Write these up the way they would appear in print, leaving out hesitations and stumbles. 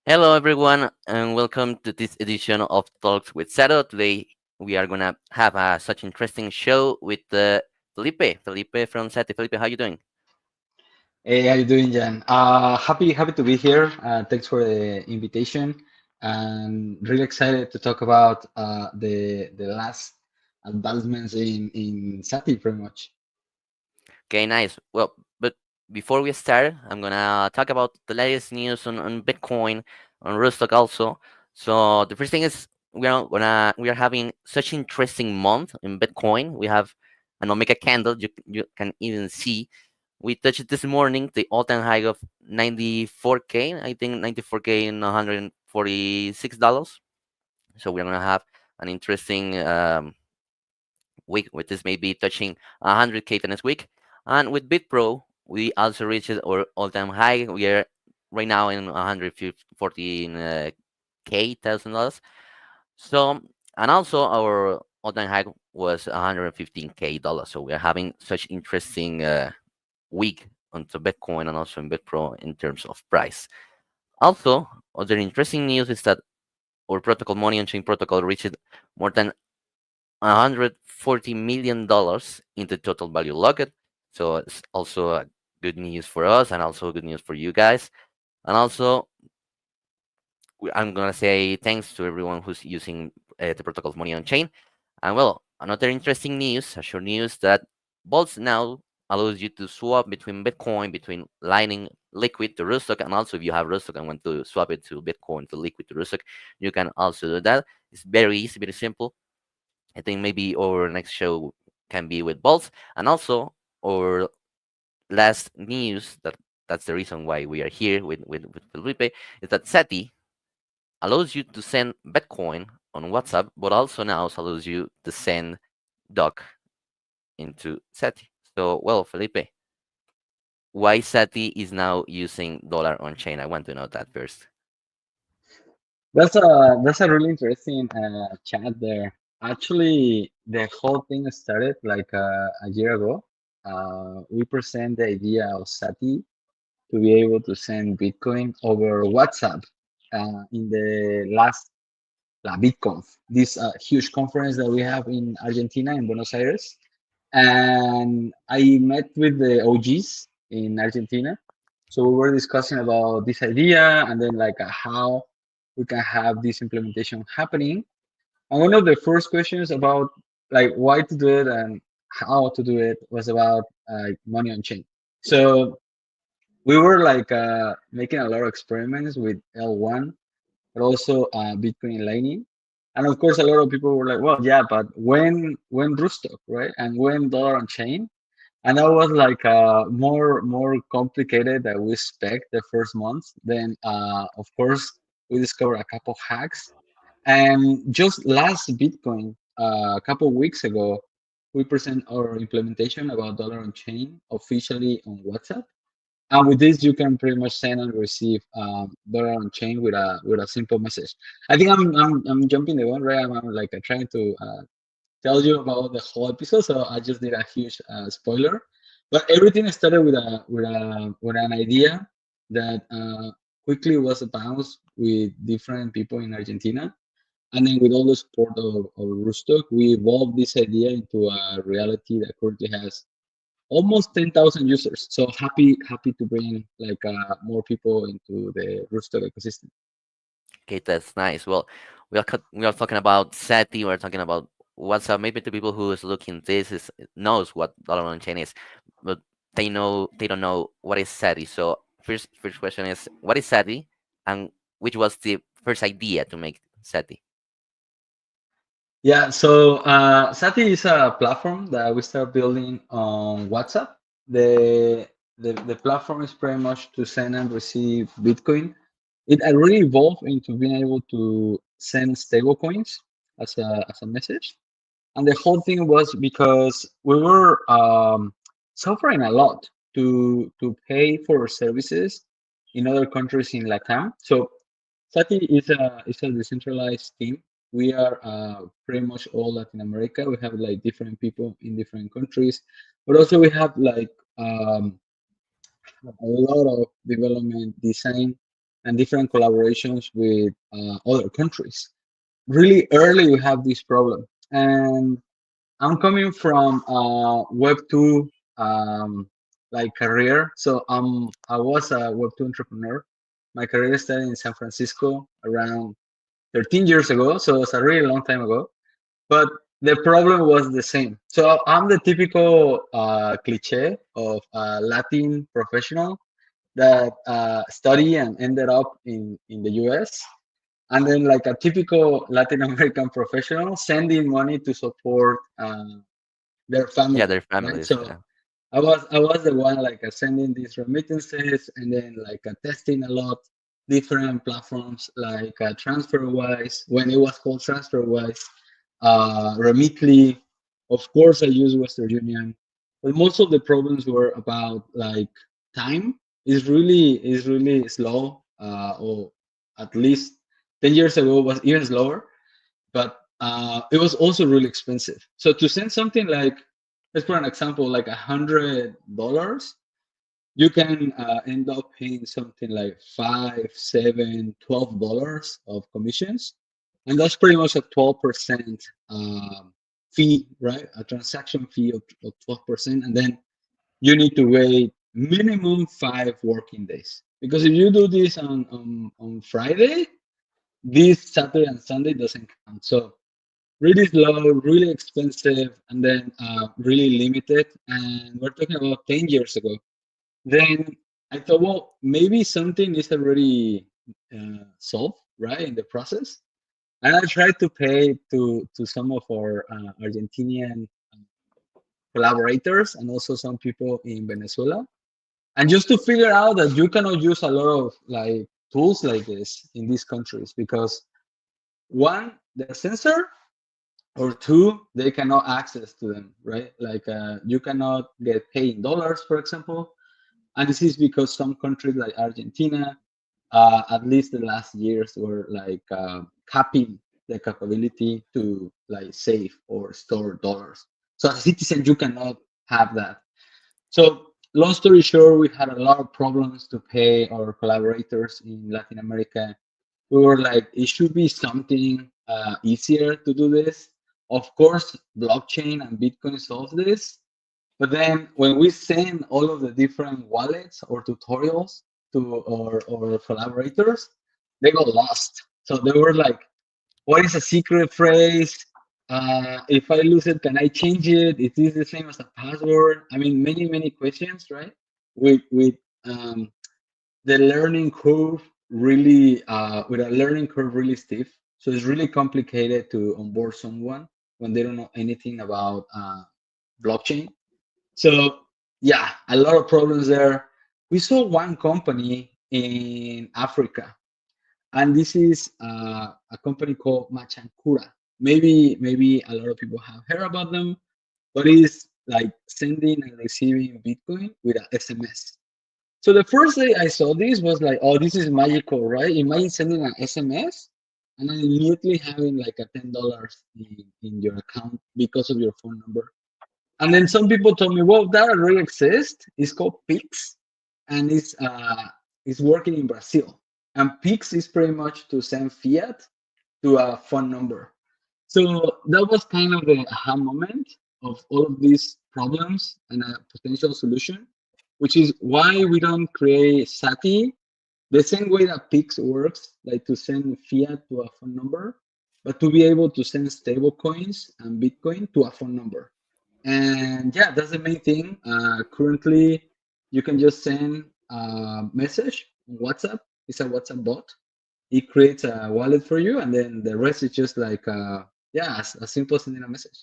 Hello, everyone, and welcome to this edition of Talks with Sato. Today, we are gonna have such interesting show with Felipe from Sati. Felipe, how you doing? Hey, how you doing, Jan? Happy to be here. Thanks for the invitation, and really excited to talk about the last advancements in Sati, pretty much. Okay, nice. Well, but before we start, I'm gonna talk about the latest news on Bitcoin, on Rostock also. So the first thing is we are having such interesting month in Bitcoin. We have an Omega candle. You can even see we touched this morning the all-time high of 94K. I think 94K and $146. So we're gonna have an interesting week with this maybe touching 100K the next week. And with BitPro, we also reached our all-time high. We are right now in 114 K thousand dollars. So and also our all-time high was 115K dollars. So we are having such interesting week onto Bitcoin and also in BitPro in terms of price. Also, other interesting news is that our protocol money on chain protocol reached more than $140 million in the total value locked. So it's also good news for us and also good news for you guys. And also, I'm gonna say thanks to everyone who's using the protocol's money on chain. And well, another interesting news, a short news that Bolts now allows you to swap between Bitcoin, between Lightning, Liquid to Rostock, and also if you have Rostock and want to swap it to Bitcoin to Liquid to Rostock, you can also do that. It's very easy, very simple. I think maybe our next show can be with Bolts, and also our last news that's the reason why we are here with Felipe is that Sati allows you to send Bitcoin on WhatsApp, but also now allows you to send doc into Sati. So, well, Felipe, why Sati is now using dollar on chain? I want to know that first. That's a really interesting chat there. Actually, the whole thing started like a year ago. We present the idea of Sati to be able to send Bitcoin over WhatsApp in the last La BitConf, this huge conference that we have in Argentina, in Buenos Aires. And I met with the OGs in Argentina. So we were discussing about this idea and then like how we can have this implementation happening. And one of the first questions about like why to do it and how to do it was about money on chain. So we were like making a lot of experiments with L1 but also Bitcoin Lightning. And of course, a lot of people were like, "Well, yeah, but when Rootstock, right? And when dollar on chain?" And that was like more complicated than we expect the first month. Then, of course, we discovered a couple hacks. And just last Bitcoin, a couple weeks ago, we present our implementation about dollar on chain officially on WhatsApp. And with this, you can pretty much send and receive dollar on chain with a simple message. I think I'm jumping the gun, right? I'm like trying to tell you about the whole episode, so I just did a huge spoiler. But everything started with an idea that quickly was bounced with different people in Argentina, and then with all the support of Rostock, we evolved this idea into a reality that currently has almost 10,000 users. So happy to bring like more people into the Rootstock ecosystem. Okay, that's nice. Well, we are talking about Sati. We're talking about WhatsApp. Maybe the people who is looking this is knows what dollar on chain is, but they don't know what is Sati. So first question is what is Sati, and which was the first idea to make Sati? Yeah, so Sati is a platform that we start building on WhatsApp. The, the platform is pretty much to send and receive Bitcoin. It really evolved into being able to send stable coins as a message. And the whole thing was because we were suffering a lot to pay for services in other countries in Latam. So Sati is a decentralized team. We are pretty much all Latin America. We have like different people in different countries, but also we have like a lot of development design. and different collaborations with other countries. Really early, we have this problem, and I'm coming from Web two like career. So I was a Web two entrepreneur. My career started in San Francisco around 13 years ago, so it's a really long time ago. But the problem was the same. So I'm the typical cliche of a Latin professional that study and ended up in the US. And then like a typical Latin American professional sending money to support their Yeah, family, their right? families. So I was the one like sending these remittances and then like testing a lot different platforms like TransferWise when it was called TransferWise, Remitly. Of course, I use Western Union, but most of the problems were about like time is really slow, or at least 10 years ago was even slower, but it was also really expensive. So to send something like, let's put an example, like $100, you can end up paying something like five, seven, $12 of commissions, and that's pretty much a 12% fee, right? A transaction fee of 12%, and then you need to wait minimum 5 working days. Because if you do this on Friday, this Saturday and Sunday doesn't count. So really slow, really expensive, and then really limited. And we're talking about 10 years ago. Then I thought, well, maybe something is already solved, right, in the process. And I tried to pay to some of our Argentinian collaborators and also some people in Venezuela. And just to figure out that you cannot use a lot of like tools like this in these countries because one, they're censored, or two, they cannot access to them, right? Like you cannot get paid in dollars, for example. And this is because some countries like Argentina, at least the last years, were like capping the capability to like save or store dollars. So as a citizen, you cannot have that. So long story short, we had a lot of problems to pay our collaborators in Latin America. We were like, it should be something easier to do this. Of course, blockchain and Bitcoin solves this. But then when we send all of the different wallets or tutorials to our collaborators, they got lost. So they were like, what is a secret phrase? If I lose it, can I change it? Is this the same as a password? I mean, many questions, right? With the learning curve really with a learning curve really stiff, so it's really complicated to onboard someone when they don't know anything about blockchain. So yeah, a lot of problems there. We saw one company in Africa, and this is a company called Machankura. Maybe a lot of people have heard about them, but it's like sending and receiving Bitcoin with an SMS. So the first day I saw this was like, oh, this is magical, right? Imagine sending an SMS and then immediately having like a $10 in your account because of your phone number. And then some people told me, well, that already exists. It's called Pix, and it's working in Brazil. And Pix is pretty much to send fiat to a phone number. So that was kind of the aha moment of all of these problems and a potential solution, which is why we don't create Sati the same way that Pix works, like to send fiat to a phone number, but to be able to send stable coins and Bitcoin to a phone number. And yeah, that's the main thing. Currently, you can just send a message on WhatsApp. It's a WhatsApp bot. It creates a wallet for you, and then the rest is just like yeah, as simple as sending a message.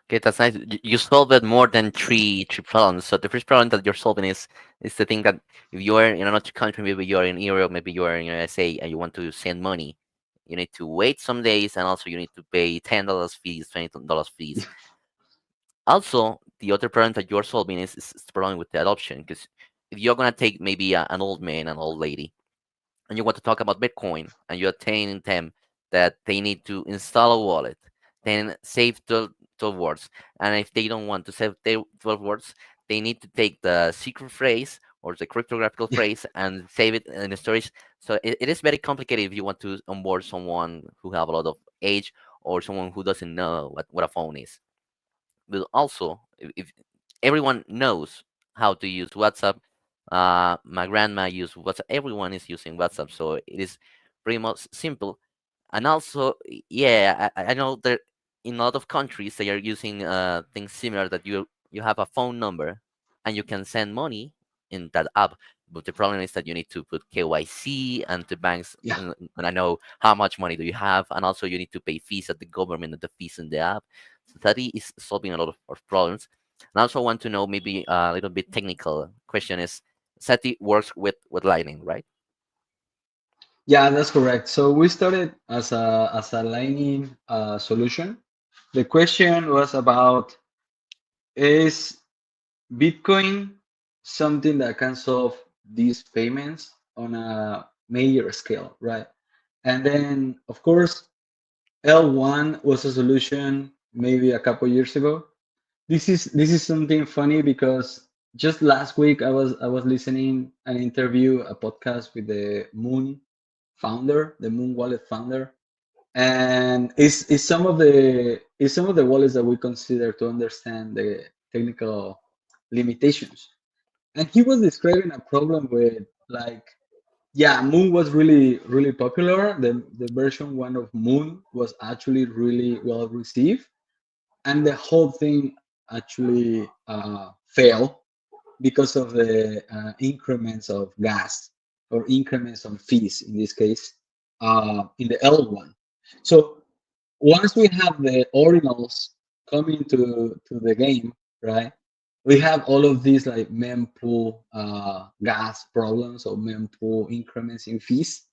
Okay, that's nice. You solved more than three problems. So the first problem that you're solving is the thing that if you are in another country, maybe you are in Europe, maybe you are in USA, and you want to send money, you need to wait some days, and also you need to pay $10 fees, $20 fees. Also, the other problem that you're solving is the problem with the adoption, because if you're gonna take maybe an old man, an old lady, and you want to talk about Bitcoin, and you're telling them that they need to install a wallet, then save 12 words. And if they don't want to save their 12 words, they need to take the secret phrase or the cryptographical phrase and save it in the storage. So it is very complicated if you want to onboard someone who have a lot of age or someone who doesn't know what a phone is. But also, if everyone knows how to use WhatsApp, my grandma used WhatsApp. Everyone is using WhatsApp, so it is pretty much simple. And also, yeah, I know that in a lot of countries they are using things similar that you have a phone number and you can send money in that app. But the problem is that you need to put KYC and the banks Yeah. and I know how much money do you have, and also you need to pay fees at the government and the fees in the app. So that is solving a lot of problems. And I also want to know maybe a little bit technical question is Sati works with Lightning, right? Yeah, that's correct. So we started as a Lightning solution. The question was about, is Bitcoin something that can solve these payments on a major scale, right? And then, of course, L1 was a solution maybe a couple years ago. This is something funny because just last week I was listening an interview, a podcast with the Moon founder, the Moon Wallet founder, and it's some of the wallets that we consider to understand the technical limitations. And he was describing a problem with, like, yeah, Moon was really popular. The version one of Moon was actually really well received, and the whole thing actually failed because of the increments of gas, or increments on fees in this case, in the L1. So once we have the ordinals coming to the game, right? We have all of these like mempool gas problems or mempool increments in fees,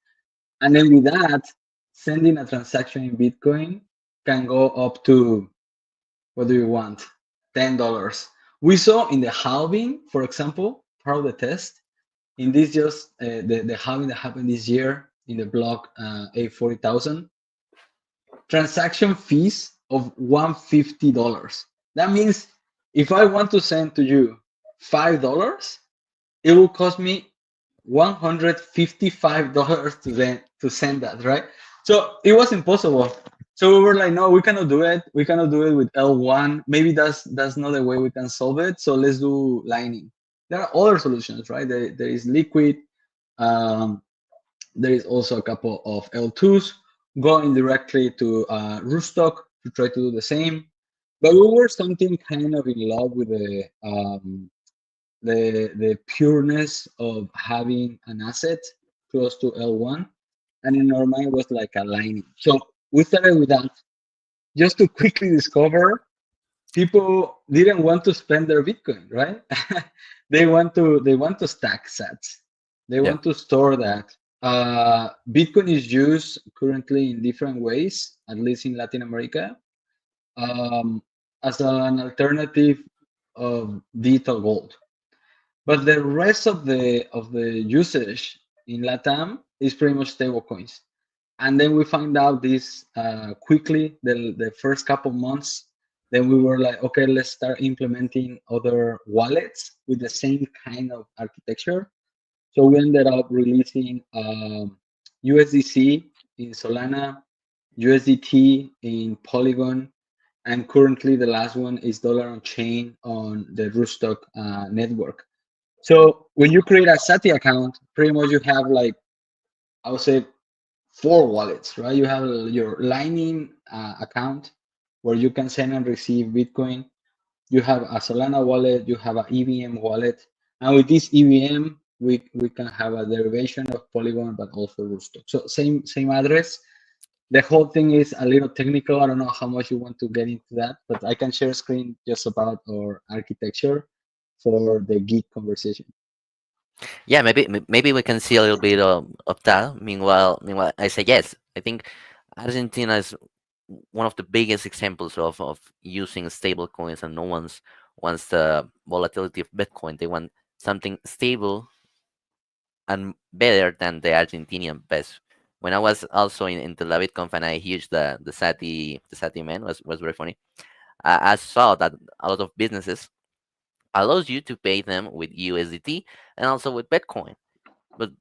and then with that, sending a transaction in Bitcoin can go up to, what do you want? $10. We saw in the halving, for example, part of the test, in this just the halving that happened this year in the block A40,000, transaction fees of $150. That means if I want to send to you $5, it will cost me $155 to send that, right? So it was impossible. So we were like, no, we cannot do it. We cannot do it with L1. Maybe that's not the way we can solve it. So let's do Lightning. There are other solutions, right? There is Liquid. Um, there is also a couple of L2s going directly to Rootstock to try to do the same. But we were something kind of in love with the pureness of having an asset close to L1, and in our mind was like a Lightning. So we started with that just to quickly discover people didn't want to spend their Bitcoin, right? They want to stack sats. They Yeah. want to store that. Bitcoin is used currently in different ways, at least in Latin America, um, as an alternative of digital gold. But the rest of the usage in Latam is pretty much stable coins. And then we find out this quickly, the first couple months. Then we were like, okay, let's start implementing other wallets with the same kind of architecture. So we ended up releasing USDC in Solana, USDT in Polygon, and currently the last one is Dollar on Chain on the Rootstock network. So when you create a Sati account, pretty much you have, like, I would say, four wallets, right? You have your Lightning account where you can send and receive Bitcoin. You have a Solana wallet, you have an EVM wallet, and with this EVM, we can have a derivation of Polygon, but also Rootstock. So same address. The whole thing is a little technical. I don't know how much you want to get into that, but I can share a screen just about our architecture for the geek conversation. Yeah, maybe we can see a little bit of that. Meanwhile, I say yes. I think Argentina is one of the biggest examples of using stable coins, and no one's wants the volatility of Bitcoin. They want something stable and better than the Argentinian peso. When I was also in the LaVitConf and I used the Sati man was very funny. I saw that a lot of businesses allows you to pay them with USDT and also with Bitcoin. But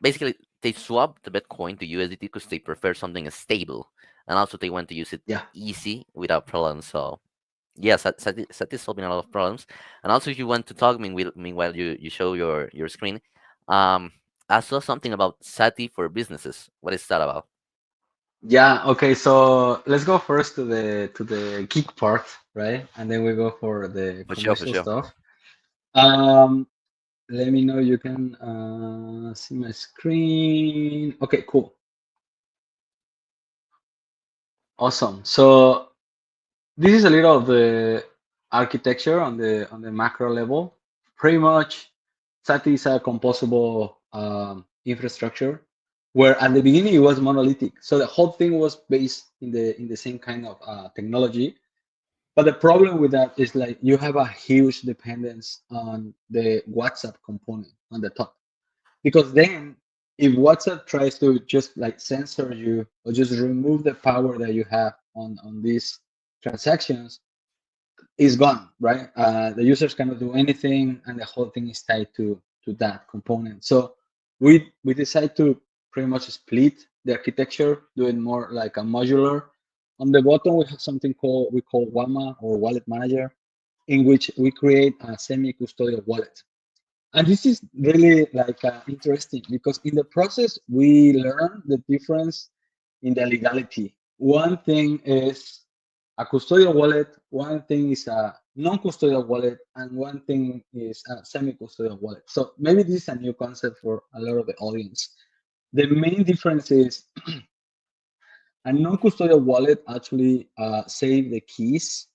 basically, they swap the Bitcoin to USDT because they prefer something stable, and also they want to use it Yeah. easy without problems. So yes, Sati is solving a lot of problems. And also, if you want to talk meanwhile you show your screen, um, I saw something about Sati for businesses. What is that about? Yeah, okay, so let's go first to the geek part, right? And then we go for the For sure, for commercial sure. stuff. Um, Let me know you can see my screen. Okay, cool. Awesome. So this is a little of the architecture on the macro level. Pretty much, Sati is a composable infrastructure where at the beginning it was monolithic. So the whole thing was based in the same kind of technology. But the problem with that is like you have a huge dependence on the WhatsApp component on the top. Because then if WhatsApp tries to just like censor you or just remove the power that you have on these transactions, is gone, right? The users cannot do anything, and the whole thing is tied to that component. So we decide to pretty much split the architecture, do it more like a modular. On the bottom, we have something called we call WAMA or Wallet Manager, in which we create a semi-custodial wallet. And this is really like interesting because in the process we learn the difference in the legality. One thing is a custodial wallet, one thing is a non-custodial wallet, and one thing is a semi-custodial wallet. So maybe this is a new concept for a lot of the audience. The main difference is a non-custodial wallet actually save the keys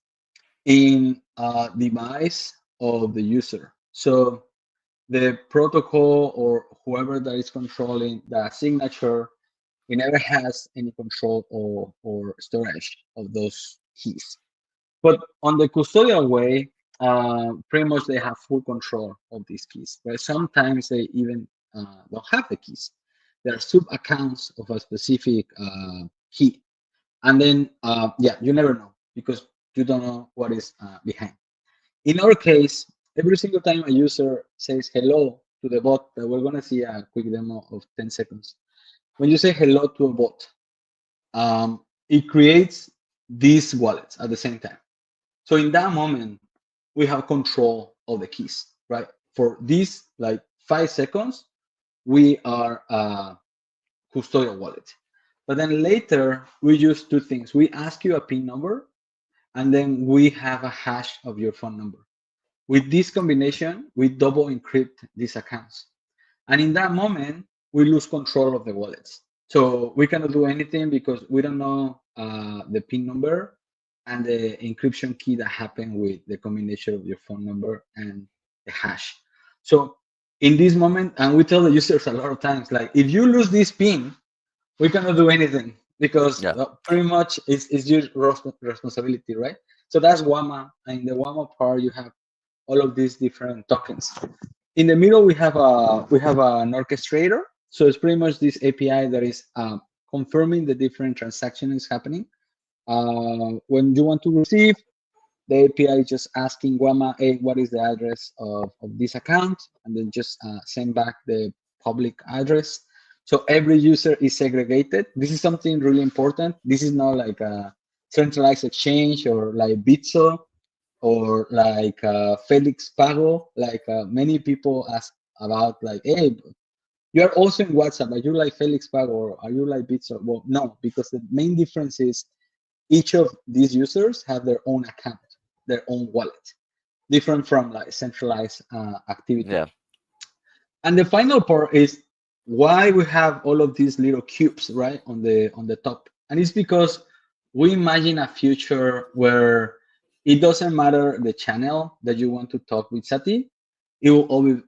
in a device of the user. So the protocol or whoever that is controlling the signature, it never has any control or storage of those keys. But on the custodial way, pretty much they have full control of these keys. Right? Sometimes they even don't have the keys. There are sub accounts of a specific key, and then yeah, you never know because you don't know what is behind. In our case, every single time a user says hello to the bot, that we're going to see a quick demo of 10 seconds. When you say hello to a bot, it creates these wallets at the same time. So in that moment, we have control of the keys, right? For these like 5 seconds, we are a custodial wallet. But then later, we use two things. We ask you a PIN number, and then we have a hash of your phone number. With this combination, we double encrypt these accounts. And in that moment, we lose control of the wallets. So we cannot do anything because we don't know the PIN number and the encryption key that happened with the combination of your phone number and the hash. So in this moment, and we tell the users a lot of times, like if you lose this PIN, we cannot do anything because Yeah, pretty much it's your responsibility, right? So that's WAMA. And in the WAMA part, you have all of these different tokens. In the middle, we have an orchestrator. So it's pretty much this API that is confirming the different transactions happening. When you want to receive, the API is just asking Guama, hey, what is the address of this account? And then just send back the public address. So every user is segregated. This is something really important. This is not like a centralized exchange or like Bitso or like Felix Pago. Like many people ask about like, hey, you are also in WhatsApp. Are you like Felix Pago or are you like Bitso? Well, no, because the main difference is each of these users have their own account, their own wallet, different from like centralized activity. yeah, And the final part is why we have all of these little cubes right on the top, and it's because we imagine a future where it doesn't matter the channel that you want to talk with Sati, it will always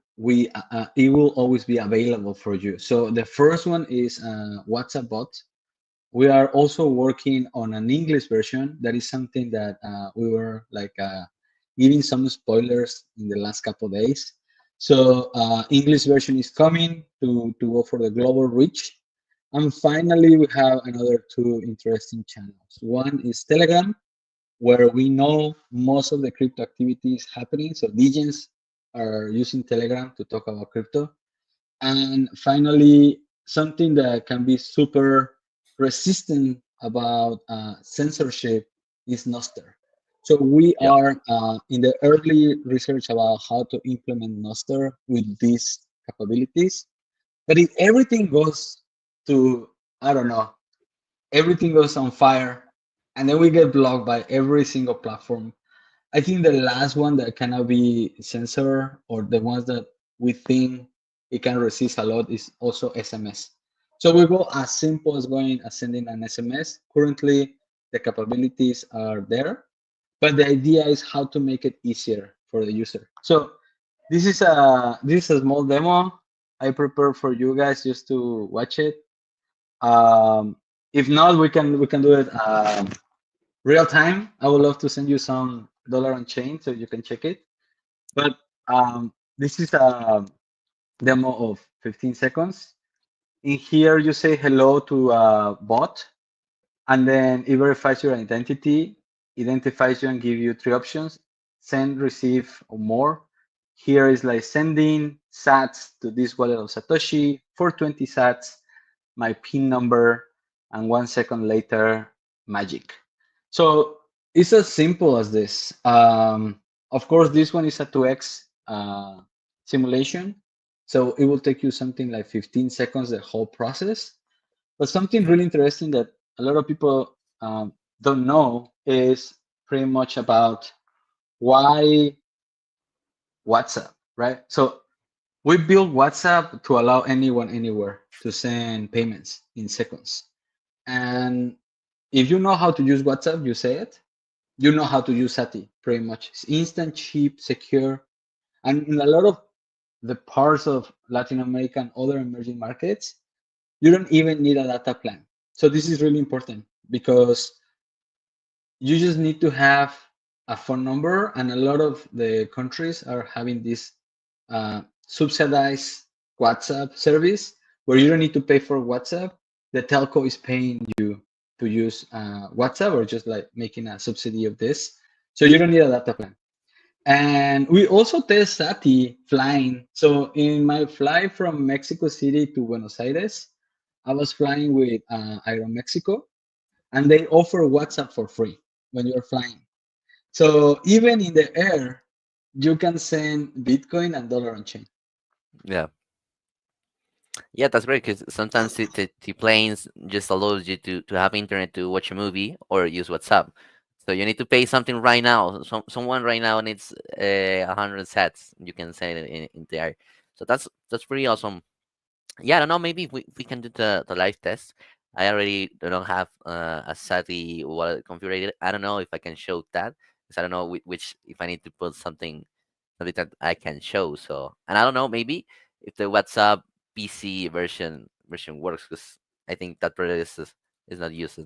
it will always be available for you. So the first one is WhatsApp bot. We are also working on an English version. That is something that we were like giving some spoilers in the last couple of days. So English version is coming to go for the global reach. And finally, we have another two interesting channels. One is Telegram, where we know most of the crypto activity is happening. So DJs are using Telegram to talk about crypto. And finally, something that can be super resistant about censorship is Noster. So we Yeah. are in the early research about how to implement Noster with these capabilities. But if everything goes to, I don't know, everything goes on fire, and then we get blocked by every single platform. I think the last one that cannot be censored, or the ones that we think it can resist a lot, is also SMS. So we go as simple as going as sending an SMS. Currently, the capabilities are there, but the idea is how to make it easier for the user. So this is a small demo I prepared for you guys just to watch it. Um, if not, we can do it real time. I would love to send you some dollar on chain so you can check it. But this is a demo of 15 seconds. In here, you say hello to a bot, and then it verifies your identity, identifies you, and give you three options: send, receive, or more. Here is like sending sats to this wallet of Satoshi for 20 sats, my PIN number, and 1 second later, magic. So it's as simple as this. Of course, this one is a 2x simulation. So it will take you something like 15 seconds, the whole process. But something really interesting that a lot of people don't know is pretty much about why WhatsApp, right? So we built WhatsApp to allow anyone anywhere to send payments in seconds. And if you know how to use WhatsApp, you say it. You know how to use Sati pretty much. It's instant, cheap, secure. And in a lot of the parts of Latin America and other emerging markets, you don't even need a data plan. So this is really important because you just need to have a phone number, and a lot of the countries are having this subsidized WhatsApp service where you don't need to pay for WhatsApp. The telco is paying you to use WhatsApp, or just like making a subsidy of this. So you don't need a data plan. And we also test Sati flying. So in my flight from Mexico City to Buenos Aires, I was flying with Aeromexico, and they offer WhatsApp for free when you're flying. So even in the air, you can send Bitcoin and dollar on chain. Yeah. Yeah, that's great because sometimes the planes just allows you to have internet to watch a movie or use WhatsApp. So you need to pay something right now. Someone right now needs 100 sats. You can send it in there. So that's pretty awesome. Yeah, I don't know. Maybe we can do the live test. I already don't have a Sati wallet configured. I don't know if I can show that because I don't know which if I need to put something that I can show. So, and I don't know, maybe if the WhatsApp PC version works, because I think that product is not used.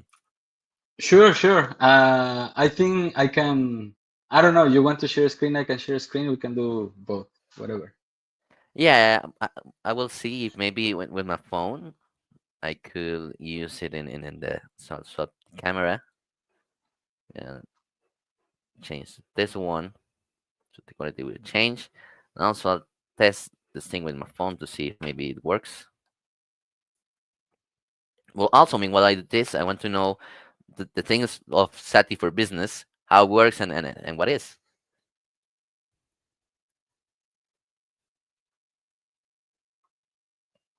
Sure, sure. I think I can. I don't know. You want to share screen? I can share screen. We can do both. Whatever. Yeah, I will see if maybe with my phone I could use it in the swap camera and change this one, so the quality will change. And also I'll test this thing with my phone to see if maybe it works. Well, also, meanwhile I do this, I want to know the things of Sati for business, how it works and what is.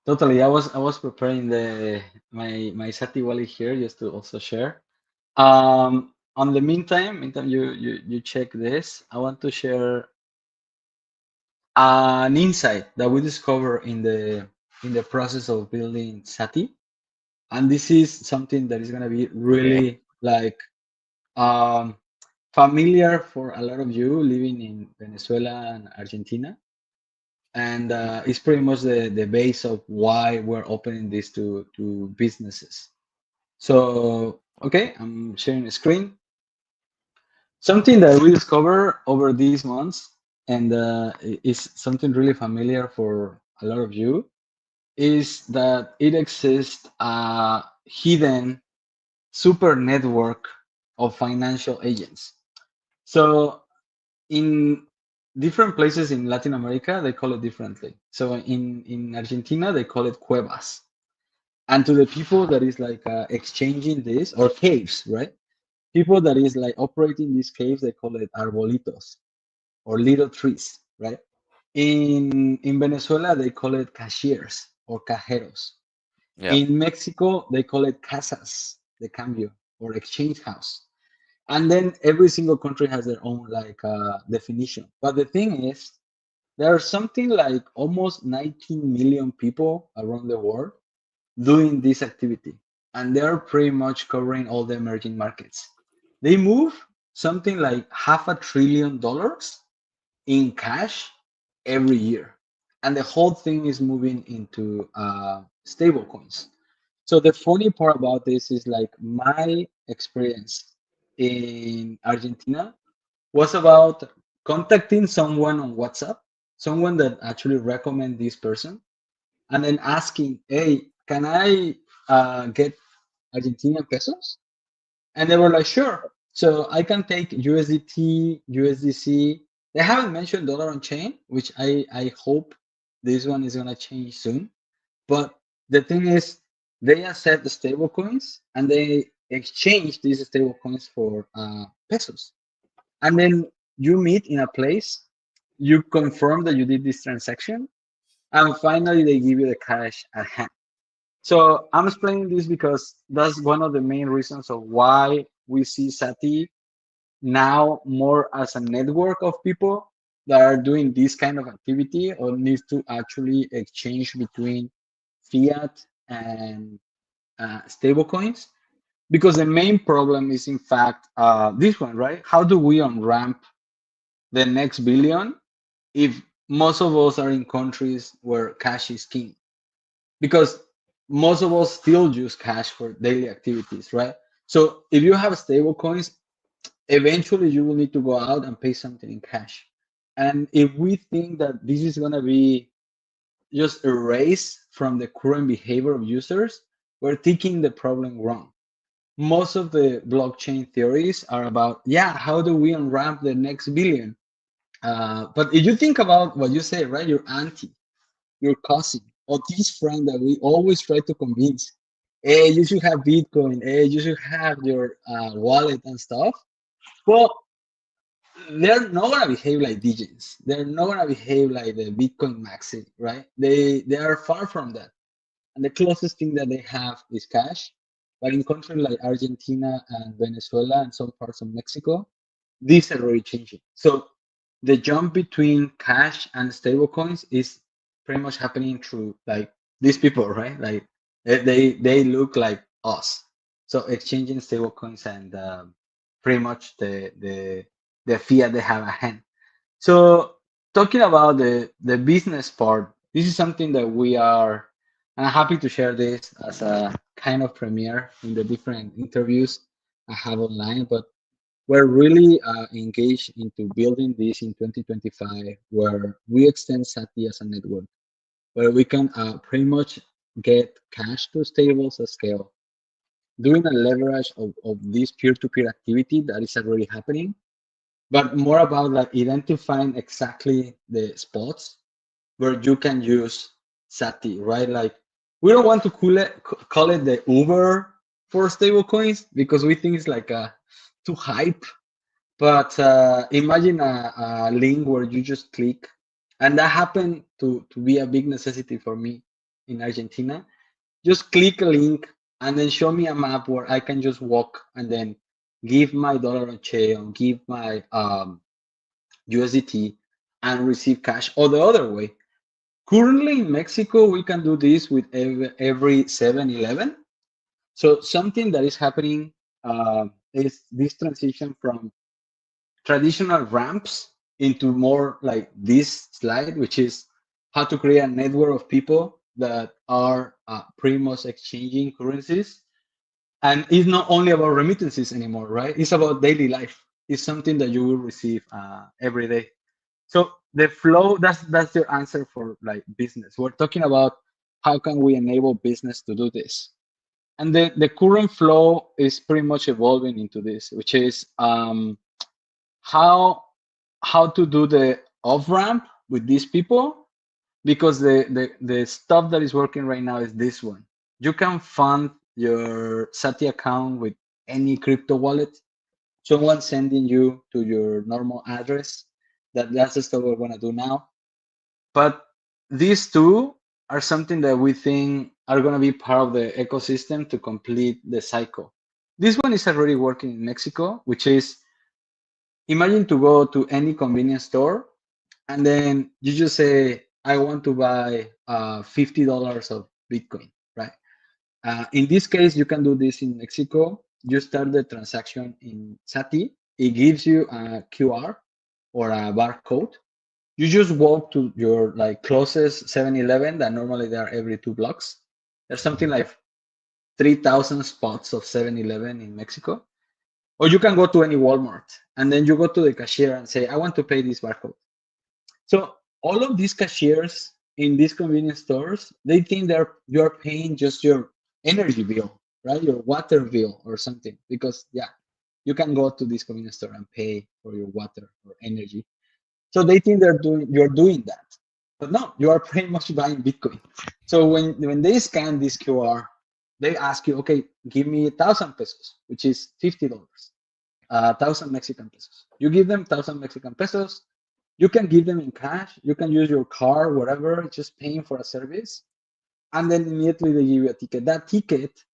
Totally. I was preparing my Sati wallet here just to also share. On the meantime you check this. I want to share an insight that we discover in the process of building Sati, and this is something that is gonna be Okay. really like um, familiar for a lot of you living in Venezuela and Argentina, and it's pretty much the base of why we're opening this to businesses. So okay, I'm sharing a screen. Something that we discover over these months, and is something really familiar for a lot of you, is that it exists a hidden super network of financial agents. So in different places in Latin America, they call it differently. So in Argentina, they call it cuevas. And to the people that is like exchanging this, or caves, right? People that is like operating these caves, they call it arbolitos, or little trees, right? In Venezuela, they call it cashiers or cajeros. Yeah. In Mexico, they call it casas de cambio or exchange house. And then every single country has their own like definition. But the thing is, there are something like almost 19 million people around the world doing this activity, and they are pretty much covering all the emerging markets. They move something like $500 billion in cash every year, and the whole thing is moving into stable coins. So the funny part about this is like my experience in Argentina was about contacting someone on WhatsApp, someone that actually recommend this person, and then asking, "Hey, can I get Argentinian pesos?" And they were like, "Sure." So I can take USDT, USDC. They haven't mentioned dollar on chain, which I hope this one is gonna change soon. But the thing is, they accept the stable coins and they exchange these stable coins for pesos. And then you meet in a place, you confirm that you did this transaction, and finally they give you the cash at hand. So I'm explaining this because that's one of the main reasons of why we see Sati now more as a network of people that are doing this kind of activity or need to actually exchange between fiat and stable coins. Because the main problem is, in fact, this one, right? How do we on ramp the next billion if most of us are in countries where cash is king? Because most of us still use cash for daily activities, right? So if you have stable coins, eventually you will need to go out and pay something in cash. And if we think that this is going to be just erased from the current behavior of users, we're thinking the problem wrong. Most of the blockchain theories are about, yeah, how do we unwrap the next billion? But if you think about what you say, right, your auntie, your cousin, or this friend that we always try to convince, hey, you should have Bitcoin, hey, you should have your wallet and stuff. Well, they're not gonna behave like DJs. They're not gonna behave like the Bitcoin maxi, right? They are far from that. And the closest thing that they have is cash. But in countries like Argentina and Venezuela and some parts of Mexico, these are already changing. So the jump between cash and stablecoins is pretty much happening through like these people, right? Like they look like us. So exchanging stablecoins and pretty much the fiat they have at hand. So talking about the business part, this is something that we are. I'm happy to share this as a kind of premiere in the different interviews I have online, but we're really engaged into building this in 2025, where we extend Sati as a network, where we can pretty much get cash to stables at scale, doing a leverage of this peer-to-peer activity that is already happening, but more about like identifying exactly the spots where you can use Sati, right? Like we don't want to call it the Uber for stablecoins because we think it's like too hype. But imagine a link where you just click, and that happened to be a big necessity for me in Argentina. Just click a link and then show me a map where I can just walk and then give my dollar on chain, give my USDT, and receive cash, or the other way. Currently in Mexico, we can do this with every 7-Eleven. So something that is happening is this transition from traditional ramps into more like this slide, which is how to create a network of people that are pretty much exchanging currencies. And it's not only about remittances anymore, right? It's about daily life. It's something that you will receive every day. So the flow, that's your answer for like business. We're talking about how can we enable business to do this. And the current flow is pretty much evolving into this, which is how how to do the off ramp with these people, because the stuff that is working right now is this one. You can fund your Sati account with any crypto wallet. Someone sending you to your normal address. That's the stuff we're gonna do now. But these two are something that we think are gonna be part of the ecosystem to complete the cycle. This one is already working in Mexico, which is, imagine to go to any convenience store and then you just say, I want to buy $50 of Bitcoin, right? In this case, you can do this in Mexico. You start the transaction in Sati. It gives you a QR or a barcode. You just walk to your like closest 7-Eleven that normally they are every 2 blocks. There's something like 3,000 spots of 7-Eleven in Mexico. Or you can go to any Walmart and then you go to the cashier and say, I want to pay this barcode. So all of these cashiers in these convenience stores, they think you're paying just your energy bill, right? Your water bill or something. Because yeah, you can go to this convenience store and pay for your water or energy. So they think you're doing that. But no, you are pretty much buying Bitcoin. So when they scan this QR, they ask you, okay, give me 1,000 pesos, which is $50. 1,000 Mexican pesos. You give them 1,000 Mexican pesos. You can give them in cash. You can use your card, whatever, just paying for a service. And then immediately they give you a ticket. That ticket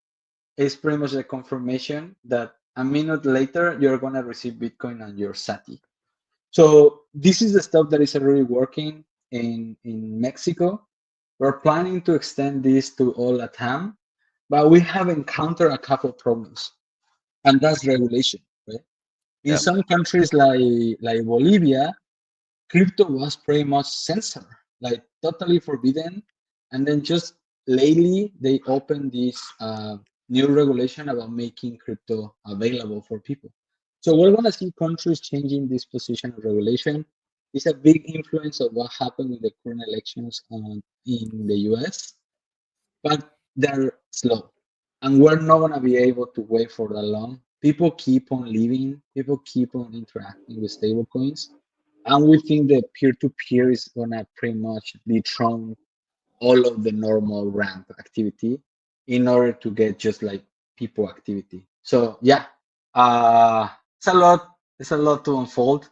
is pretty much a confirmation that a minute later you're going to receive Bitcoin on your Sati. So this is the stuff that is already working in Mexico. We're planning to extend this to all LATAM, but we have encountered a couple of problems, and that's regulation, right? In Yeah. some countries like Bolivia, crypto was pretty much censored, like totally forbidden. And then just lately, they opened this new regulation about making crypto available for people. So we're going to see countries changing this position of regulation. It's a big influence of what happened with the current elections in the US, but they're slow. And we're not going to be able to wait for that long. People keep on living, people keep on interacting with stablecoins. And we think that peer to peer is going to pretty much dethrone all of the normal ramp activity in order to get just like people activity. So, yeah, it's a lot. It's a lot to unfold.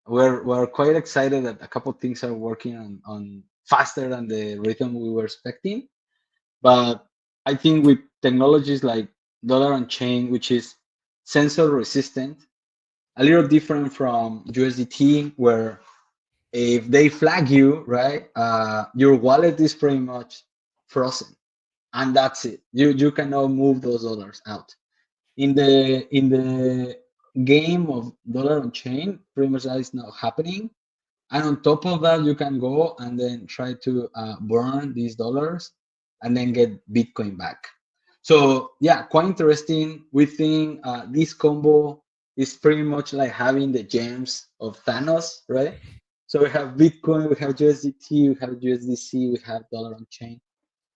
We're quite excited that a couple things are working on faster than the rhythm we were expecting. But I think with technologies like dollar on chain, which is sensor resistant, a little different from USDT, where if they flag you, right, your wallet is pretty much frozen, and that's it. You cannot move those dollars out. In the game of dollar on chain, pretty much that is not happening. And on top of that, you can go and then try to burn these dollars and then get Bitcoin back. So yeah, quite interesting. We think this combo is pretty much like having the gems of Thanos, right? So we have Bitcoin, we have USDT, we have USDC, we have dollar on chain.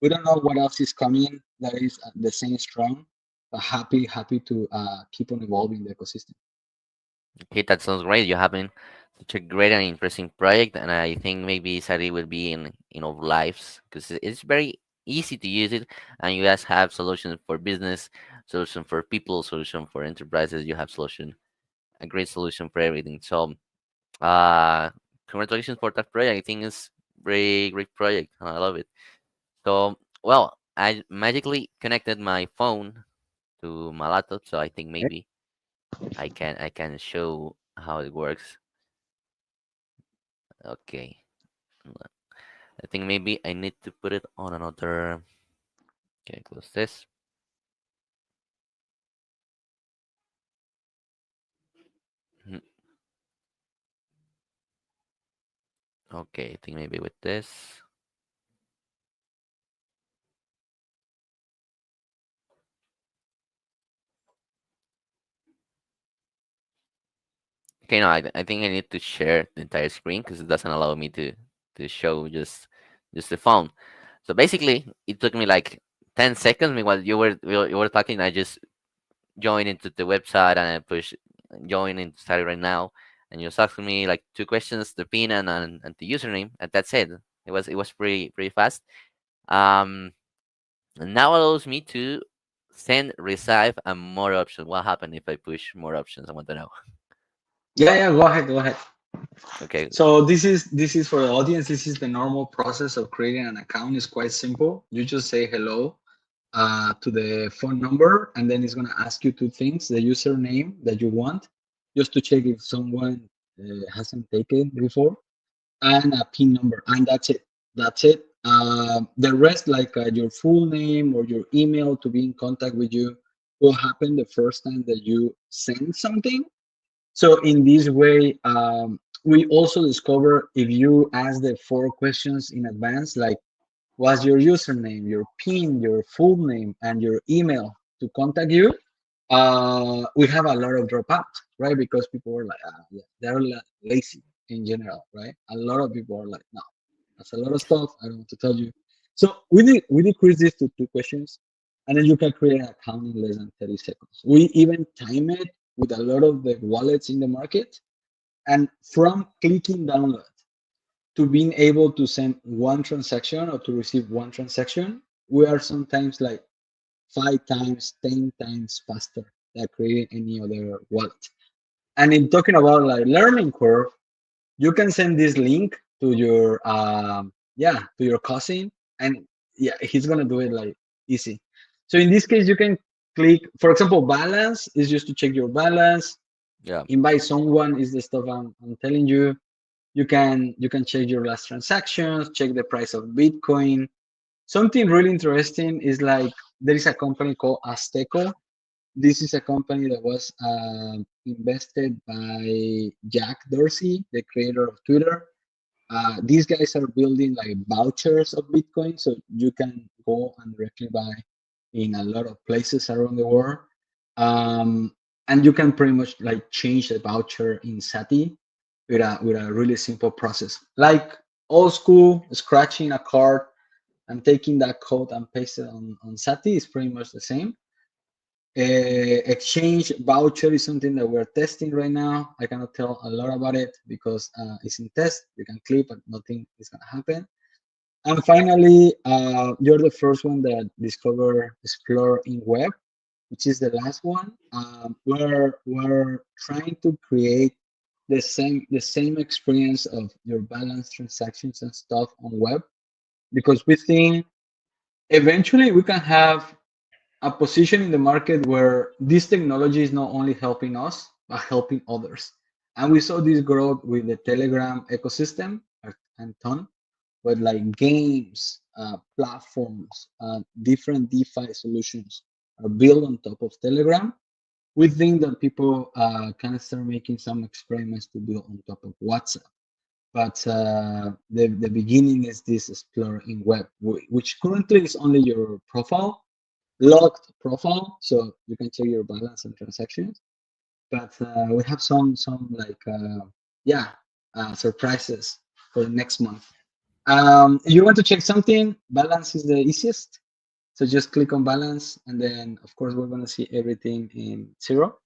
We don't know what else is coming that is the same strong, but happy to keep on evolving the ecosystem. Okay, that sounds great. You're having such a great and interesting project, and I think maybe Sari will be in our lives because it's very easy to use it, and you guys have solutions for business, solution for people, solution for enterprises. You have solution, a great solution for everything. So, uh, congratulations for that project. I think it's very great project, and I love it. So, well, I magically connected my phone to my laptop, so I think maybe I can show how it works. Okay. I think maybe I need to put it on another. Okay, close this. Mhm. Okay, I think maybe with this. Okay, no, I think I need to share the entire screen because it doesn't allow me to show just the phone. So basically, it took me like 10 seconds. Meanwhile, you were talking. I just joined into the website and I push join into study right now. And you just asked me like two questions: the pin and the username, and that's it. It was pretty fast. Um, and now allows me to send, receive, and more options. What happened if I push more options? I want to know. Yeah, yeah, go ahead, go ahead. Okay. So this is for the audience. This is the normal process of creating an account. It's quite simple. You just say hello to the phone number, and then it's gonna ask you two things: the username that you want, just to check if someone hasn't taken before, and a PIN number, and that's it. That's it. The rest, like your full name or your email to be in contact with you, will happen the first time that you send something. So in this way, we also discover if you ask the four questions in advance, like what's your username, your PIN, your full name, and your email to contact you, we have a lot of dropout, right? Because people are like, yeah, they're lazy in general, right? A lot of people are like, no, that's a lot of stuff. I don't want to tell you. So we decrease this to two questions, and then you can create an account in less than 30 seconds. We even time it with a lot of the wallets in the market, and from clicking download to being able to send one transaction or to receive one transaction, we are sometimes like 5 times, 10 times faster than creating any other wallet. And in talking about like learning curve, you can send this link to your to your cousin, and yeah, he's gonna do it like easy. So in this case, you can click, for example, balance is just to check your balance. Yeah. Invite someone is the stuff I'm telling you. You can check your last transactions, check the price of Bitcoin. Something really interesting is like there is a company called Azteco. This is a company that was invested by Jack Dorsey, the creator of Twitter. These guys are building like vouchers of Bitcoin, so you can go and directly buy in a lot of places around the world. Um, and you can pretty much like change the voucher in Sati with a really simple process. Like old school, scratching a card and taking that code and paste it on Sati is pretty much the same. Exchange voucher is something that we're testing right now. I cannot tell a lot about it because it's in test. You can click, but nothing is going to happen. And finally, you're the first one that discover Explore in Web, which is the last one. We're trying to create the same experience of your balance transactions and stuff on web, because we think eventually we can have a position in the market where this technology is not only helping us but helping others. And we saw this growth with the Telegram ecosystem and ton, but like games, platforms, different DeFi solutions are built on top of Telegram. We think that people can start making some experiments to build on top of WhatsApp. But the beginning is this Explore in Web, which currently is only your profile, logged profile, so you can check your balance and transactions. But we have some like surprises for the next month. If you want to check something, balance is the easiest. So just click on balance, and then of course we're gonna see everything in zero.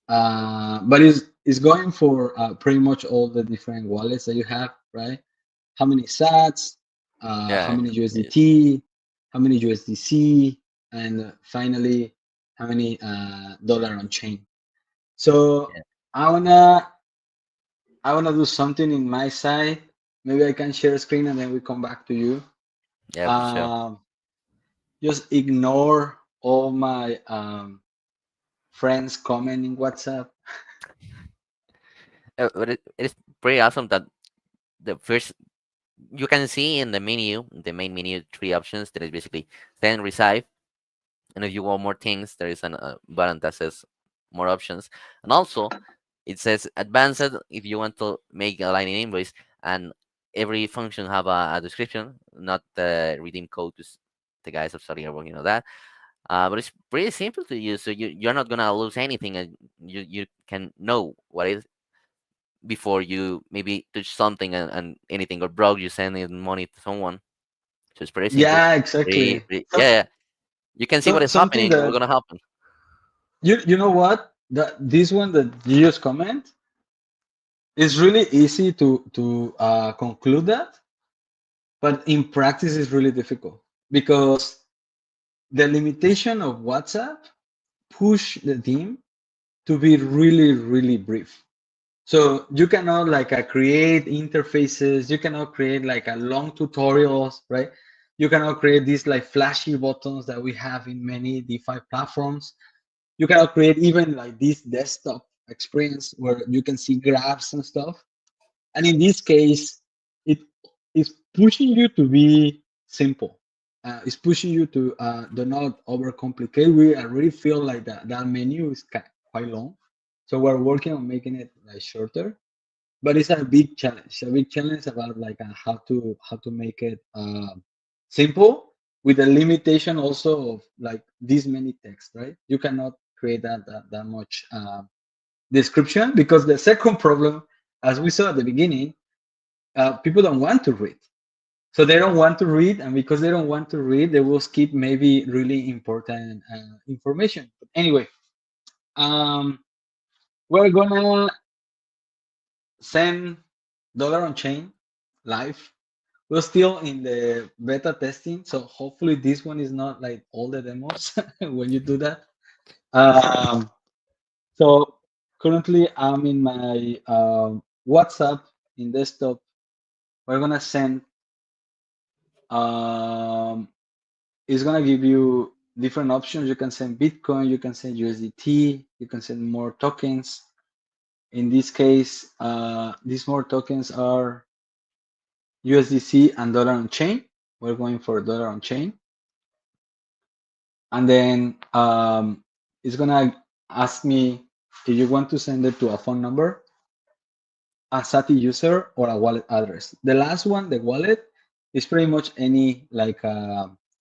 But it's going for pretty much all the different wallets that you have, right? How many Sats, how Yeah. many Yeah. USDT, how many USDC, and finally how many dollar on chain. So Yeah. I wanna I wanna do something in my side. Maybe I can share a screen and then we come back to you. Yeah, for sure. Um, just ignore all my friends comment in WhatsApp. But it's pretty awesome that the first you can see in the menu, the main menu, three options. That is basically send, receive, and if you want more things, there is a button that says more options, and also it says advanced if you want to make a line in invoice, and every function have a description, not the redeem code to the guys of Saudi Arabia, that. But it's pretty simple to use, so you're not gonna lose anything, and you can know what is before you maybe touch something and anything got broke, you send in money to someone. So it's pretty simple. Yeah, Pretty, exactly. pretty, yeah, yeah. You can see what is Something happening. What's that gonna happen? you know what, that this one that you just comment is really easy to conclude that, but in practice it's really difficult because the limitation of WhatsApp push the team to be really really brief. So you cannot like create interfaces, you cannot create like a long tutorials, right? You cannot create these like flashy buttons that we have in many DeFi platforms. You cannot create even like this desktop experience where you can see graphs and stuff. And in this case, it is pushing you to be simple. It's pushing you to do not overcomplicate. We already feel like that menu is quite long, so we're working on making it like shorter. But it's a big challenge. A big challenge about like how to make it simple with the limitation also of like this many text, right? You cannot create that much description because the second problem, as we saw at the beginning, people don't want to read. So they don't want to read, and because they don't want to read, they will skip maybe really important information. But anyway, um, we're gonna send dollar on chain live. We're still in the beta testing, so hopefully this one is not like all the demos when you do that. Um, so currently I'm in my WhatsApp in desktop. We're gonna send um, it's gonna give you different options. You can send Bitcoin, you can send USDT, you can send more tokens. In this case, these more tokens are USDC and dollar on chain. We're going for dollar on chain, and then it's gonna ask me if you want to send it to a phone number, a Sati user, or a wallet address. The last one, the wallet, is pretty much any like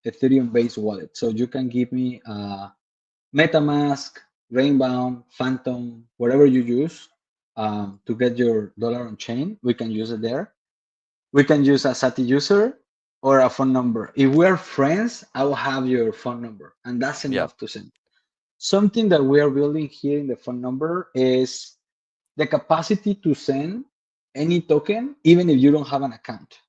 Ethereum based wallet. So you can give me MetaMask, Rainbound, Phantom, whatever you use to get your dollar on chain, we can use it there. We can use a Sati user or a phone number. If we're friends, I will have your phone number, and that's Yeah, enough to send. Something that we are building here in the phone number is the capacity to send any token, even if you don't have an account.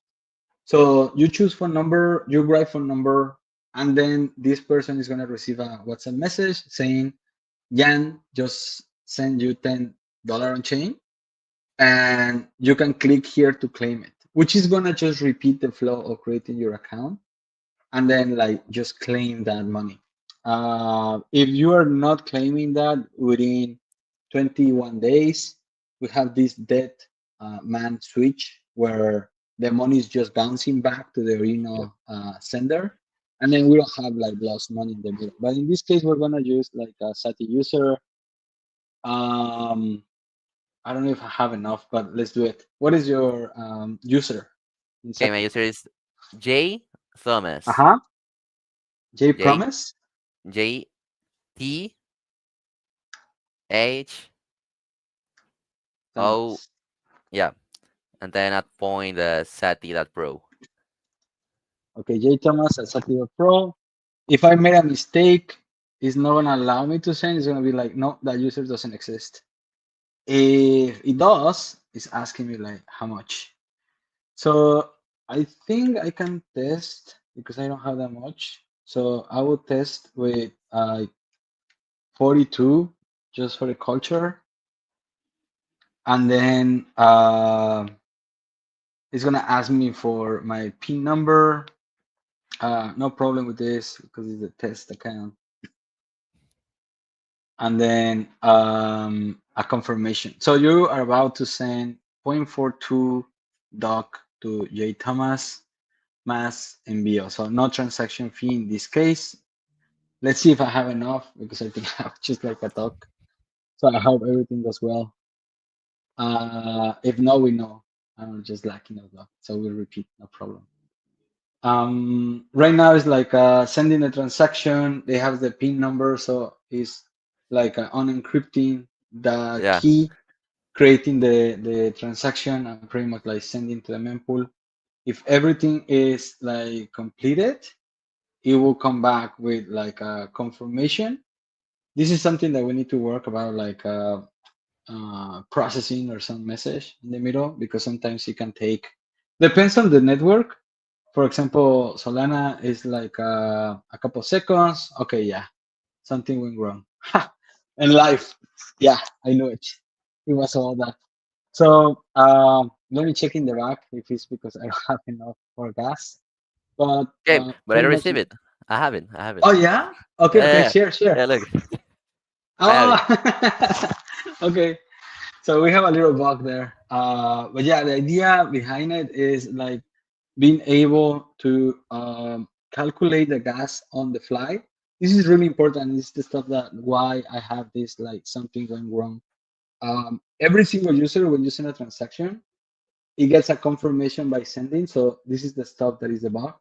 So you choose phone number, you write phone number, and then this person is going to receive a WhatsApp message saying, Jan just send you $10 on chain, and you can click here to claim it, which is gonna just repeat the flow of creating your account and then like just claim that money. If you are not claiming that within 21 days, we have this dead man switch where the money is just bouncing back to the yeah. original sender, and then we don't have like lost money in the middle. But in this case, we're gonna use like a Sati user. Um, I don't know if I have enough, but let's do it. What is your user in Okay, my Sati? user is J Thomas. Uh-huh. J J Promise J T H O. Thomas. Yeah, and then at point Sati that pro. Okay, J Thomas at Sati Pro. If I made a mistake, it's not gonna allow me to send. It's gonna be like, no, that user doesn't exist. If it does, it's asking me like how much. So I think I can test because I don't have that much. So I will test with 42 just for the culture. And then it's gonna ask me for my PIN number. No problem with this because it's a test account. And then a confirmation. So you are about to send 0.42 doc to J Thomas mass envío. So no transaction fee in this case. Let's see if I have enough because I think I have just like a doc. So I hope everything goes well. If not, we know. I'm just lacking a doc. So we'll repeat, no problem. Right now it's like sending a transaction. They have the PIN number, so it's like unencrypting the Yeah, key, creating the transaction, and pretty much like sending to the mempool. If everything is like completed, it will come back with like a confirmation. This is something that we need to work about, like processing or some message in the middle, because sometimes it can take, depends on the network. For example, Solana is like a couple seconds. Okay, yeah, something went wrong. Ha! And life, yeah, I know it. It was all that. So let me check in the back if it's because I don't have enough for gas. But Okay, but I pretty much. received it. I have it. I have it. Oh yeah. Okay. Okay. Yeah, Share. Share. yeah. Look, I have Oh. it. Okay. So we have a little bug there. But yeah, the idea behind it is like being able to calculate the gas on the fly. This is really important. This is the stuff that why I have this like something going wrong. Every single user when using a transaction, it gets a confirmation by sending. So this is the stuff that is the bug.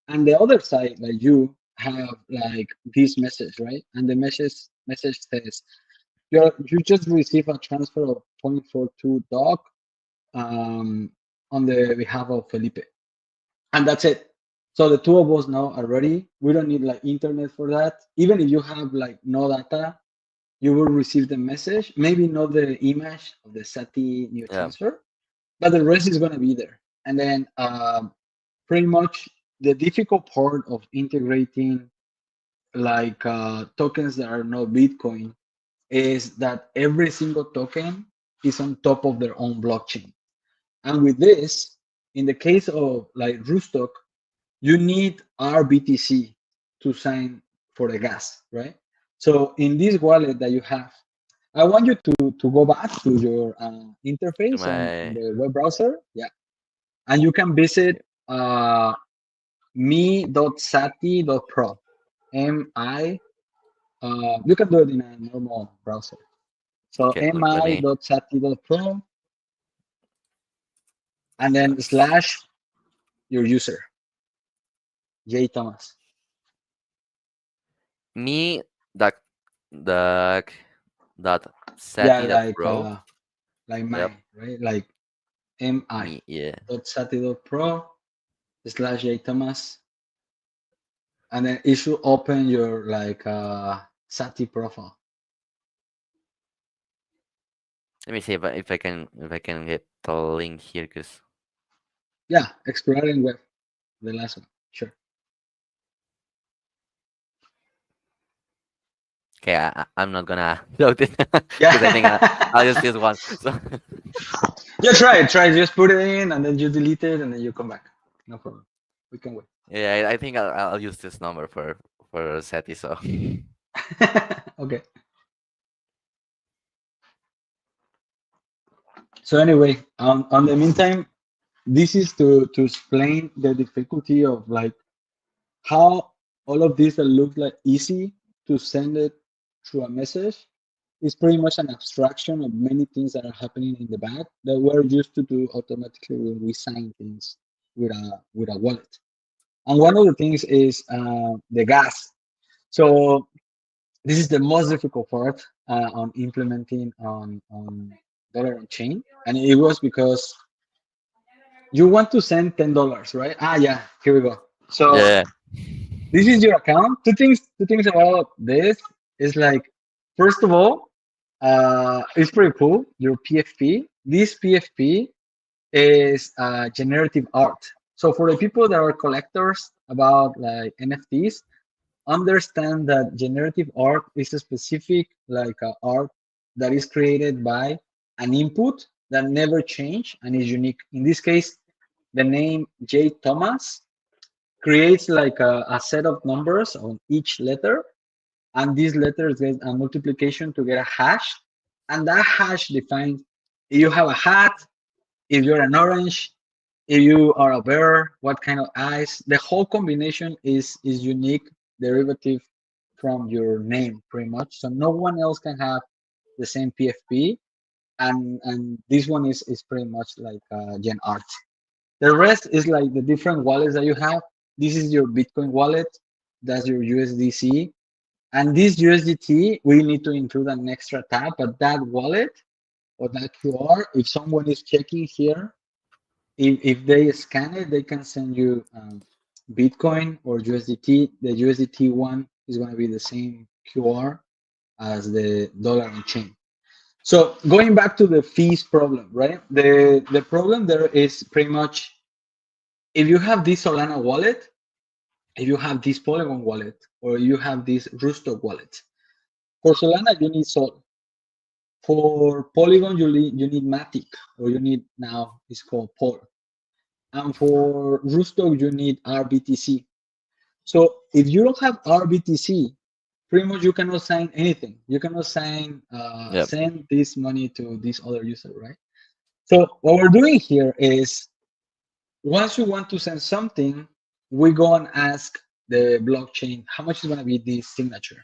And the other side, like you have like this message, right? And the message says you just received a transfer of 0.42 dog um, on the behalf of Felipe, and that's it. So the two of us know already. We don't need like internet for that. Even if you have like no data, you will receive the message. Maybe not the image of the Sati new Yeah, transfer, but the rest is gonna be there. And then pretty much the difficult part of integrating like tokens that are not Bitcoin is that every single token is on top of their own blockchain. And with this, in the case of like Rootstock, you need RBTC to sign for the gas, right? So in this wallet that you have, I want you to go back to your to interface on my. the web browser, yeah, and you can visit uh, me.sati.pro. Mi, you can do it in a normal browser. So Okay, look. Let me. mi.sati.pro and then That's slash your user, J Thomas. me. That the dot Yeah, sati dot pro. like Yep. mine, right? Like mi Me. Yeah. dot sati dot pro slash J Thomas, and then it should open your like Sati profile. Let me see if I can get the link here, cause Yeah, exploring web, the last one, sure. okay, I'm not gonna load it because I think Yeah, I'll just use one. So yeah, try it. Just put it in, and then you delete it, and then you come back. No problem. We can wait. yeah, I think I'll use this number for Seti. So Okay. So anyway, on the meantime, this is to explain the difficulty of like how all of this that looks like easy to send it through a message is pretty much an abstraction of many things that are happening in the back that we're used to do automatically when we sign things with a wallet. And one of the things is the gas. So this is the most difficult part on implementing on dollar on chain, and it was because you want to send $10, right? Ah, yeah, here we go. So yeah, this is your account. Two things about this is like, first of all, it's pretty cool. Your PFP. This PFP is generative art. So for the people that are collectors about like NFTs, understand that generative art is a specific like art that is created by an input that never change and is unique. In this case, the name J Thomas creates like a set of numbers on each letter, and these letters get a multiplication to get a hash, and that hash defines if you have a hat, if you're an orange, if you are a bear, what kind of eyes. The whole combination is unique derivative from your name, pretty much. So no one else can have the same PFP, and this one is pretty much like gen art. The rest is like the different wallets that you have. This is your Bitcoin wallet. That's your USDC. And this USDT, we need to include an extra tab, but that wallet or that QR, if someone is checking here, if they scan it, they can send you Bitcoin or USDT. The USDT one is going to be the same QR as the dollar on chain. So going back to the fees problem, right? The problem there is pretty much if you have this Solana wallet, if you have this Polygon wallet, or you have this Rusto wallet. For Solana, you need Sol. For Polygon, you need Matic, or you need now it's called Pol. And for Rusto, you need RBTC. So if you don't have RBTC, pretty much you cannot sign anything. You cannot Yep. send this money to this other user, right? So what we're doing here is once you want to send something, we go and ask the blockchain how much is going to be this signature.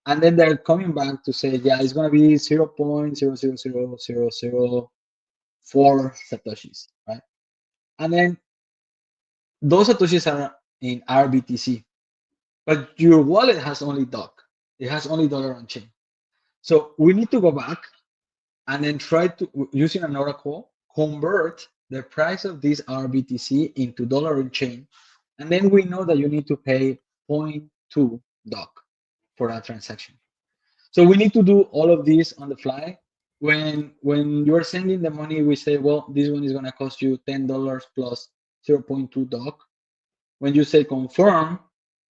And then they're coming back to say, yeah, it's going to be 0.0000004 Satoshis, right? And then those Satoshis are in RBTC, but your wallet has only DOC. It has only dollar on chain. So we need to go back and then try to, using an oracle, convert the price of this RBTC into dollar on chain. And then we know that you need to pay zero point 0.2 DOC for that transaction. So we need to do all of this on the fly. When you're sending the money, we say, well, this one is going to cost you $10 plus 0.2 DOC. When you say confirm,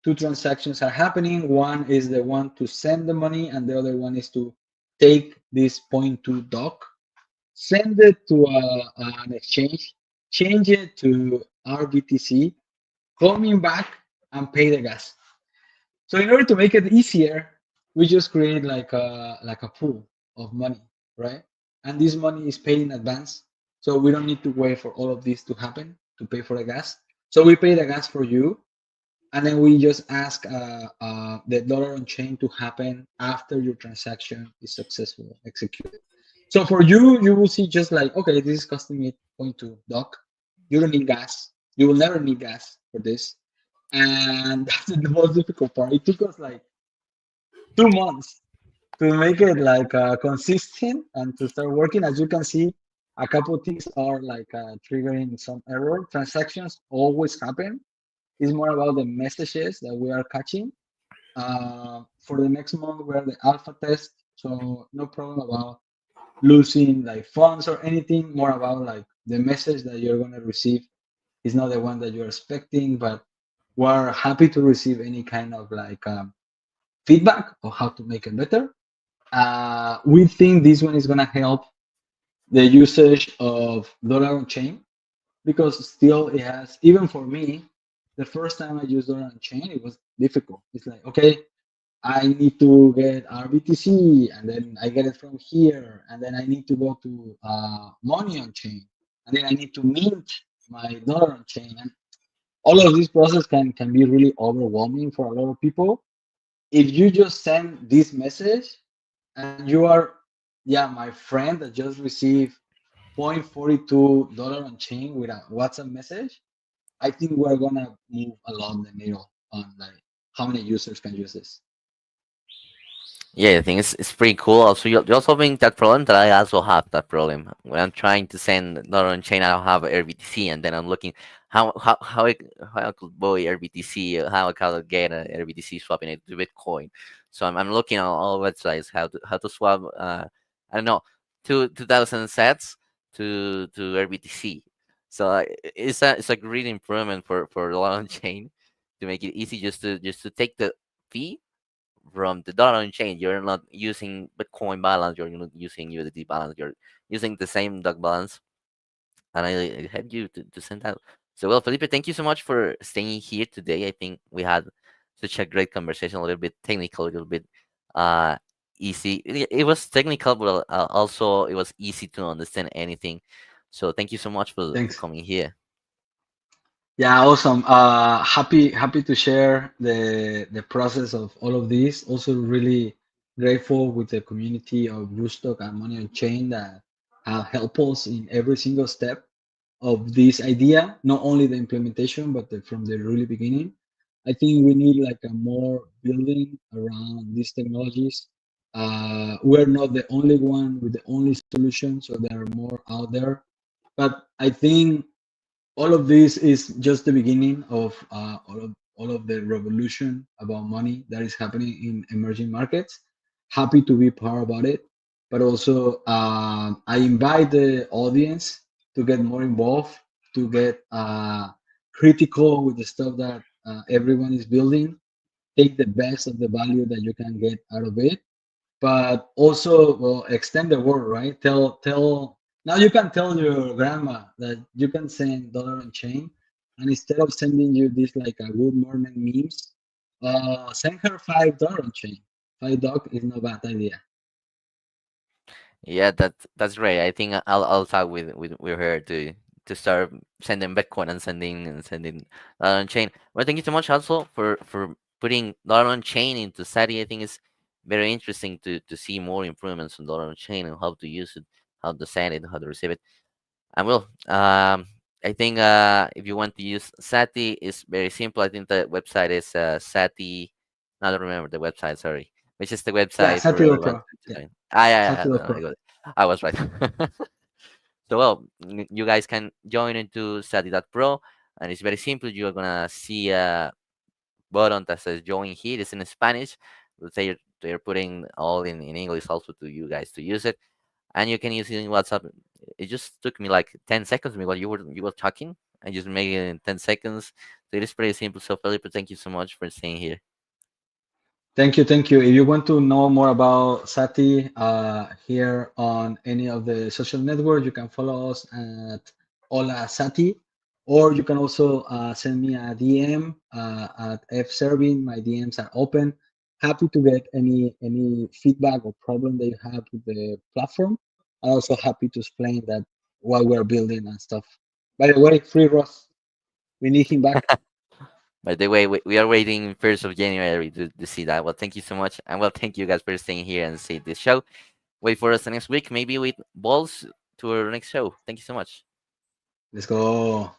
two transactions are happening. One is the one to send the money, and the other one is to take this zero point 0.2 DOC, send it to an exchange, change it to RBTC, coming back and pay the gas. So in order to make it easier, we just create like a pool of money, right? And this money is paid in advance, so we don't need to wait for all of this to happen to pay for the gas. So we pay the gas for you, and then we just ask the dollar on chain to happen after your transaction is successful executed. So for you, you will see just like, okay, this is costing me point 0.2 doc. You don't need gas. You will never need gas for this. And that's the most difficult part. It took us like 2 months to make it like consistent and to start working. As you can see, a couple of things are like triggering some error. Transactions always happen. It's more about the messages that we are catching. For the next month, we are the alpha test, so no problem about losing like funds or anything. More about like the message that you're gonna receive is not the one that you're expecting, but we're happy to receive any kind of like feedback of how to make it better. We think this one is gonna help the usage of dollar on chain because still it has, even for me, the first time I used dollar on chain, it was difficult. It's like, okay, I need to get RBTC and then I get it from here, and then I need to go to money on chain, and then I need to mint my dollar on chain, and all of this process can be really overwhelming for a lot of people. If you just send this message and you are, yeah, my friend that just received $0.42 on chain with a WhatsApp message, I think we're gonna move along the needle on like how many users can use this. Yeah, I think it's pretty cool. Also, you're solving that problem that I also have that problem. When I'm trying to send not on chain, I don't have RBTC, and then I'm looking how I could buy RBTC, how I could get a RBTC swapping it to Bitcoin. So I'm looking on all websites how to swap. I don't know, 2,000 sets to RBTC. So it's a great improvement for the on chain to make it easy just to take the fee from the dollar on chain. You're not using Bitcoin balance, you're not using USD balance, you're using the same dog balance. And I had you to send out. So, well, Felipe, thank you so much for staying here today. I think we had such a great conversation, a little bit technical, a little bit uh, easy. It was technical, but also it was easy to understand anything. So, thank you so much for Thanks. coming here. Yeah, awesome. Happy to share the process of all of this. Also, really grateful with the community of Rootstock and Money on Chain that have helped us in every single step of this idea. Not only the implementation, but from the really beginning. I think we need like a more building around these technologies. We're not the only one with the only solution, so there are more out there. But I think all of this is just the beginning of all of the revolution about money that is happening in emerging markets. Happy to be part about it, but also I invite the audience to get more involved, to get critical with the stuff that everyone is building. Take the best of the value that you can get out of it, but also, well, extend the word, right? Tell now you can tell your grandma that you can send dollar and chain, and instead of sending you this like a good morning memes, send her $5 on chain. $5 is not a bad idea. Yeah, that's great. I think I'll talk with her to start sending Bitcoin and sending dollar on chain. Well, thank you so much also for putting dollar on chain into Sati. I think it's very interesting to see more improvements on dollar on chain and how to use it, how to send it, how to receive it. And well, I think if you want to use Sati, it's very simple. I think the website is Sati. I don't remember the website. Sorry, which is the Yeah, website for Sati everyone Pro. to Yeah, join. Ah, yeah, Sati yeah, no, Pro. I was right. So well, you guys can join into Sati.pro, and it's very simple. You're gonna see a button that says "Join here." It's in Spanish. Let's say they're putting all in English also to you guys to use it, and you can use it in WhatsApp. It just took me like 10 seconds while you were talking. I just made it in 10 seconds. So it is pretty simple. So Felipe, thank you so much for staying here. Thank you, thank you. If you want to know more about Sati here on any of the social networks, you can follow us at Hola Sati, or you can also send me a DM at fserving. My DMs are open. Happy to get any feedback or problem that you have with the platform. I'm also happy to explain that what we're building and stuff. By the way, free Ross, we need him back. By the way, we are waiting 1st of January to see that. Well, thank you so much. And well, thank you guys for staying here and see this show. Wait for us the next week, maybe with balls to our next show. Thank you so much. Let's go.